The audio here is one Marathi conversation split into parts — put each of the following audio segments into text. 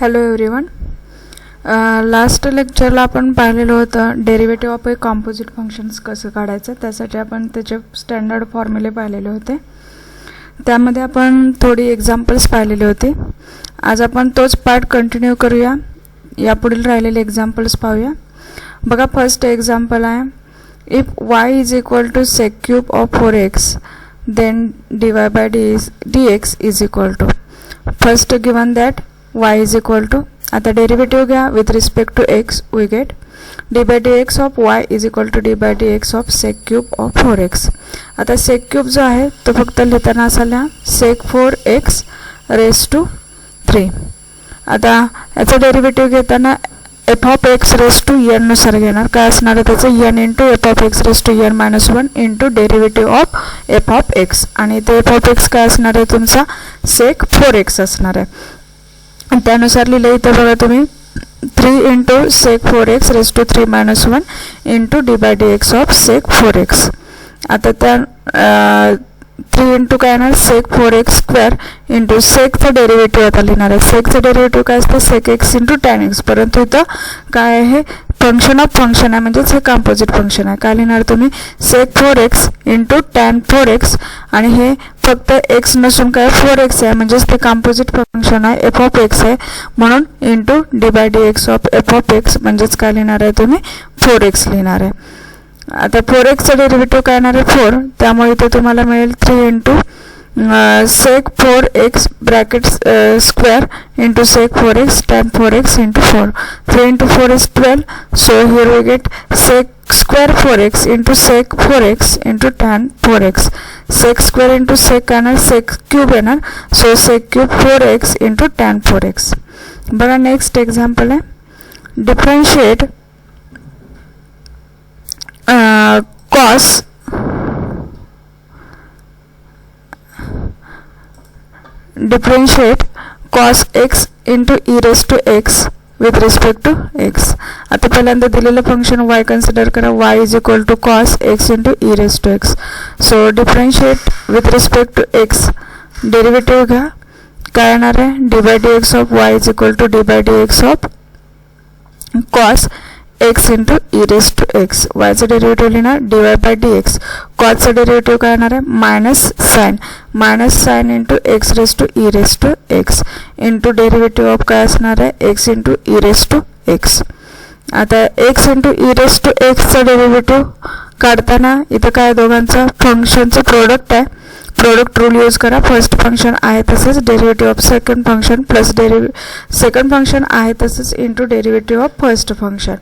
Hello everyone. लास्ट लेक्चरला आपण पाहिलेलं होतं derivative of A composite functions कसं काढायचं. त्यासाठी आपण त्याचे स्टँडर्ड फॉर्म्युले पाहिलेले होते. त्यामध्ये आपण थोडी एक्झाम्पल्स पाहिलेली होती. आज आपण तोच पार्ट कंटिन्यू करूया. यापुढील राहिलेले एक्झाम्पल्स पाहूया. बघा, फर्स्ट एक्झाम्पल आहे, if y is equal to sec cube of 4x then dy by dx is equal to. First given that y is equal to, आता डेरिव्हेटिव्ह घ्या with respect to x, we get D by D X of y is equal to D by D X of sec cube of 4x. आता सेक क्यूब जो आहे तो फक्त लिहिताना असा लिहा सेक 4x रेस टू 3. आता याचा डेरिव्हेटिव्ह घेताना F of X raise to N नुसार घेणार. काय असणार आहे त्याचं, N into F of X raise to N minus 1 into derivative of F of x. आणि ते एफ ऑफ एक्स काय असणार आहे तुमचा सेक 4x असणार आहे. त्यानुसार लिहिलं इथं बघा तुम्ही 3 into sec 4x raise to 3 minus 1 into D by D X of sec 4x. आता त्या 3 इंटू काय येणार सेक 4x स्क्वेअर इंटू सेकचं डेरिव्हेटिव्ह आता लिहिणार आहे. सेकचं डेरिव्हेटिव्ह काय असतं sec X into tan X. परंतु इथं काय आहे फंक्शन ऑफ फंक्शन आहे, म्हणजेच हे कॉम्पोजिट फंक्शन आहे. काय लिहिणार तुम्ही सेक 4x इंटू टॅन 4x आणि हे फक्त x नसून काय 4x आहे, म्हणजेच ते कॉम्पोजिट फंक्शन आहे एफ ऑफ एक्स आहे म्हणून into D by D X of F of X, म्हणजेच काय लिहिणार आहे तुम्ही 4x लिहिणार आहे. आता 4xचं डेरिव्हेटिव्ह काय येणार आहे 4, त्यामुळे इथे तुम्हाला मिळेल 3 into sec 4x bracket square into sec 4x tan 4x into 4. 3 into 4 is 12. So here we get sec square 4x into sec 4x into tan 4x. Sec square into sec काय येणार सेक क्यूब येणार. So sec cube 4x into tan 4x. बघा, नेक्स्ट एक्झाम्पल आहे, differentiate cos x into e raised to x with respect to x. आता पहिल्यांदा दिलेलं फंक्शन y कन्सिडर करा. y is equal to cos x into e raised to x. So differentiate with respect to x, derivative घ्या. काय येणार आहे D by D X of y is equal to D by D X of cos x into E raise to X. वायचं डेरिव्हेटिव्ह लिहिणार D Y by D X. कॉसचं डेरिव्हेटिव्ह काय येणार आहे minus sine into X raise to E raise to X into derivative of काय असणार आहे X into E raise to X. आता X into E raise to एक्सचं डेरिव्हेटिव्ह काढताना इथं काय दोघांचं फंक्शनचं प्रोडक्ट आहे. प्रोडक्ट रूल यूज करा. फर्स्ट फंक्शन आहे तसंच derivative of second function plus second function आहे तसंच into derivative of first function.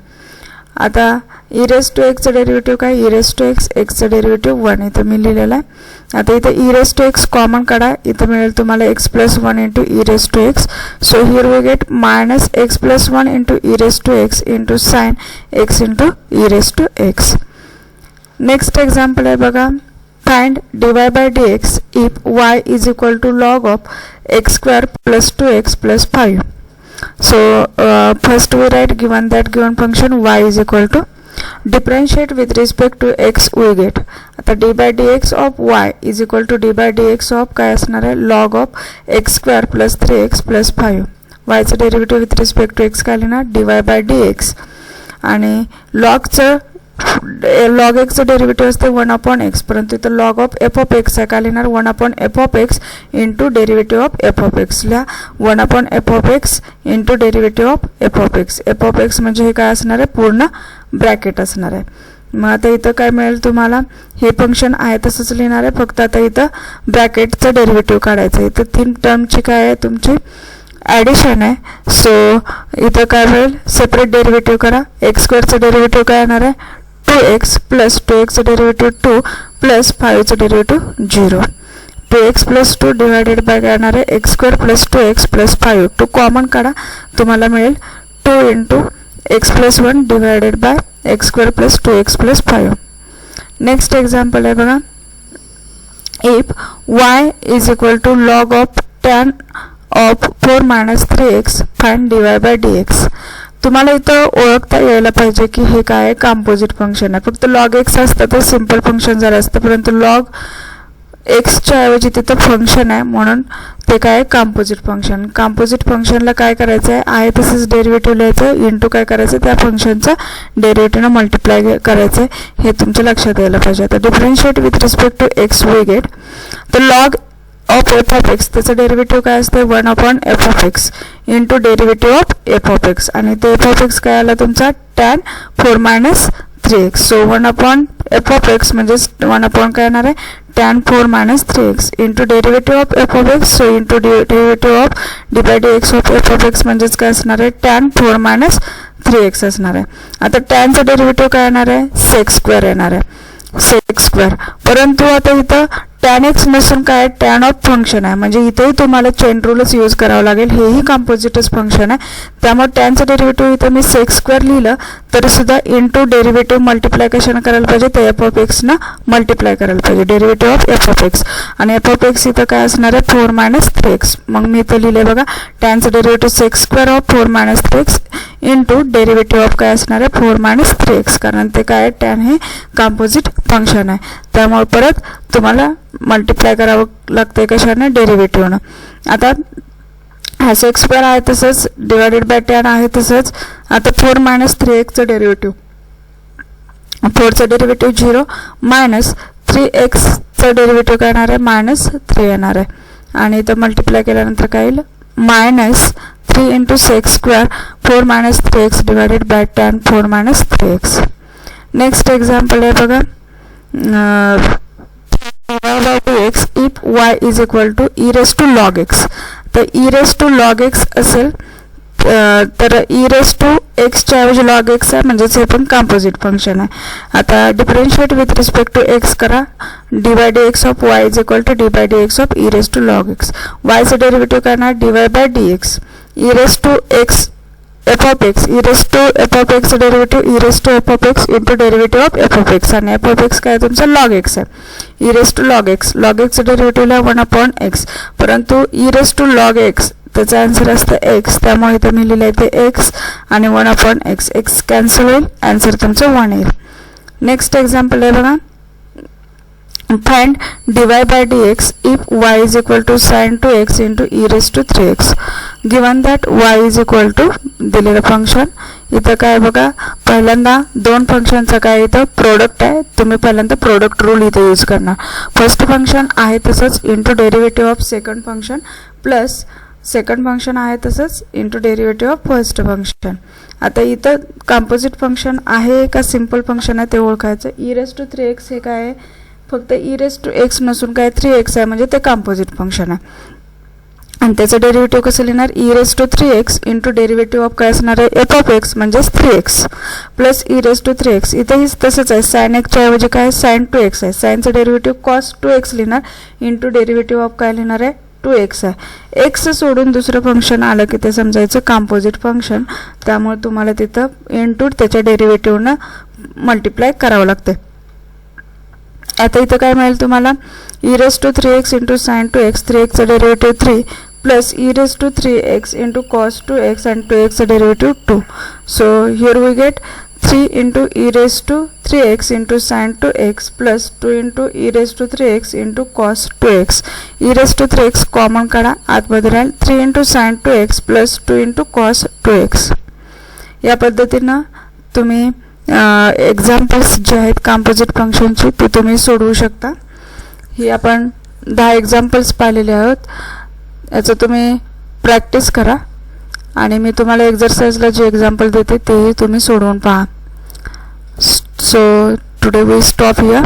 आता ई रेस टू एक्सचं डेरिव्हेटिव्ह काय ई रेस टू एक्स, एक्सचं डेरिव्हेटिव्ह 1 इथं मी लिहिलेलं आहे. आता इथं E raise to X common काढा. इथं मिळेल तुम्हाला X plus 1 into E raise to X. So here we get minus X plus 1 into E raise to X into sine X into E raise to X. Next example आहे बघा, find dy by dx if y is equal to log of x square plus 2x plus 5. So first we write given that given function y is equal to, differentiate with respect to x we get. आता dy by dx of y is equal to dy by dx of काय असणार आहे log of x square plus 3x plus 5. y चं derivative with respect to x काय लिहिणार dy by dx आणि लॉगचं लॉग एक्सचं डेरिव्हेटिव्ह असते 1/x, परंतु इथं log of F of X आहे. काय लिहिणार 1/f of x into derivative of F of x. लिहा 1/f of x into derivative of F of x. F of x म्हणजे हे काय असणार आहे पूर्ण ब्रॅकेट असणार आहे. मग आता इथं काय मिळेल तुम्हाला हे फंक्शन आहे तसंच लिहिणार आहे, फक्त आता इथं ब्रॅकेटचं डेरिव्हेटिव्ह काढायचं आहे. इथं 3 टर्मची काय आहे तुमची ॲडिशन आहे. सो इथं काय मिळेल सेपरेट डेरिव्हेटिव्ह करा. एक्स स्क्वेअरचं डेरिव्हेटिव्ह काय येणार आहे 2x प्लस 2xचं डेरिव्हेटिव्ह 2 प्लस 5चं derivative 0. 2x plus 2 divided by काय येणार आहे X square plus 2x plus 5. 2 common काढा, तुम्हाला मिळेल 2 into X plus 1 divided by X square plus 2x plus 5. Next example आहे बघा, if y is equal to log of tan of 4 minus 3x find dy by dx. तुम्हाला इथं ओळखता यायला पाहिजे की हे काय कॉम्पोजिट फंक्शन आहे. फक्त लॉग एक्स असतं तर सिम्पल फंक्शन जर असतं, परंतु लॉग एक्सच्या ऐवजी तिथं फंक्शन आहे म्हणून ते काय आहे, कंपोजिट फंक्शन. कंपोजिट फंक्शनला काय करायचं आहे तसंच डेरिव्हेटिव्ह लिहायचं, इंटू काय करायचं त्या फंक्शनचा डेरिव्हेटिव्हनं मल्टिप्लाय करायचं आहे, हे तुमच्या लक्षात यायला पाहिजे. आता differentiate with respect to x we get तर log of F of x, त्याचं डेरिव्हेटिव्ह काय असते 1/f of x into derivative of F of x, आणि ते एफ ऑफ एक्स काय आला तुमचा tan 4 - 3x. So 1/f of X म्हणजेच 1 काय येणार आहे tan 4 - 3x into derivative of F of x. So into derivative of dy/dx of F of X म्हणजेच काय असणार आहे tan 4 - 3x असणार आहे. आता टॅनचं डेरिव्हेटिव्ह काय येणार आहे sec² येणार आहे, sec². परंतु आता इथं tan x नसून काय tan ऑफ फंक्शन आहे, म्हणजे इथेही तुम्हाला चेन रूलच यूज करावं लागेल, हेही कंपोजिटच फंक्शन आहे. त्यामुळे टॅनचं डेरिव्हेटिव्ह इथं मी sec² लिहिलं तरी सुद्धा इंटू डेरिव्हेटिव्ह मल्टिप्लाय कशानं करायला पाहिजे ते एफ ऑफ एक्सनं मल्टिप्लाय करायला पाहिजे, derivative of F of x. आणि एफ ऑफ एक्स इथं काय असणार आहे 4 - 3x. मग मी इथं लिहिले बघा टॅनचं derivative sec² of 4 - 3x into derivative of काय असणार आहे 4 - 3x, कारण ते काय टॅन हे कंपोजिट फंक्शन आहे. त्यामुळे परत तुम्हाला मल्टिप्लाय करावं लागतंय कशानं डेरिव्हेटिव्हनं. आता हा sec² आहे तसंच डिवायडेड बाय टॅन आहे तसंच. आता 4 - 3xचं डेरिव्हेटिव्ह, 4चं डेरिव्हेटिव्ह 0 मायनस 3xचं डेरिव्हेटिव्ह काय येणार आहे -3 येणार आहे. आणि इथं मल्टिप्लाय केल्यानंतर काय येईल -3 into sec² 4 - 3x divided by tan 4 - 3x. Next example आहे बघा dy/dx if y is equal to e raised to log x. तर e raised to log x असेल तर e raised to x च्या ऐवजी log x आहे, म्हणजेच हे पण कंपोजिट फंक्शन आहे. आता differentiate with respect to x करा, dy/dx of y is equal to dy/dx of e raised to log x. y चं डेरिव्हेटिव्ह करणार dy/dx e raised to x f of x e raised to f of x derivative e raised to f of x into derivative of f of x, आणि f of x काय तुमचा log x आहे, e raised to log x चं डेरिव्हेटिव्ह आहे 1/x. परंतु e raised to log x त्याचा आन्सर असतं x, त्यामुळे इथं मी लिहिलं आहे ते x आणि 1/x, x कॅन्सल होईल, आन्सर तुमचं 1 येईल. नेक्स्ट एक्झाम्पल आहे बघा find dy/dx if y is equal to sin 2x into e raised to 3x. given that y is equal to दिलेलं फंक्शन. इथं काय बघा पहिल्यांदा दोन फंक्शनचा काय इथं प्रोडक्ट आहे, तुम्ही पहिल्यांदा प्रोडक्ट रूल इथं यूज करणार. फर्स्ट फंक्शन आहे तसंच into derivative of second function plus second function आहे तसंच into derivative of first function. आता इथं कंपोजिट फंक्शन आहे का सिम्पल फंक्शन आहे ते ओळखायचं. e raised to 3x हे काय आहे फक्त e raised to x नसून काय 3x आहे, म्हणजे ते कंपोजिट फंक्शन आहे. आणि त्याचं डेरिव्हेटिव्ह कसं लिहिणार e raised to 3x into derivative of काय असणार आहे f of x म्हणजेच 3x plus e raised to 3x. इथेही तसंच आहे, साइन एक्सच्या ऐवजी काय sin 2x आहे, साइनचं डेरिव्हेटिव्ह cos 2x लिहिणार इंटू डेरिव्हेटिव्ह ऑफ काय लिहिणार आहे 2x आहे. x सोडून दुसरं फंक्शन आलं की ते समजायचं कंपोजिट फंक्शन, त्यामुळे तुम्हाला तिथं इंटू त्याच्या डेरिव्हेटिव्हनं मल्टिप्लाय करावं लागतं. आता इथं काय मिळेल तुम्हाला e raised to 3x into sin 2x 3xचं derivative 3 plus e raised to 3x into cos 2x and 2xचं derivative 2. So here we get 3 into e raised to 3x into sin 2x plus 2 into e raised to 3x into cos 2x. e raised to 3x common काढा, आतमध्ये राहील 3 into sin 2x plus 2 into cos 2x. या पद्धतीनं तुम्ही एक्झाम्पल्स जे आहेत कंपोजिट फंक्शनची ते तुम्ही सोडवू शकता. ही आपण 10 एक्झाम्पल्स पाहिलेले आहोत, याचं तुम्ही प्रॅक्टिस करा आणि मी तुम्हाला एक्झरसाइजला जे एक्झाम्पल देते तेही तुम्ही सोडवून पहा. So today we stop here.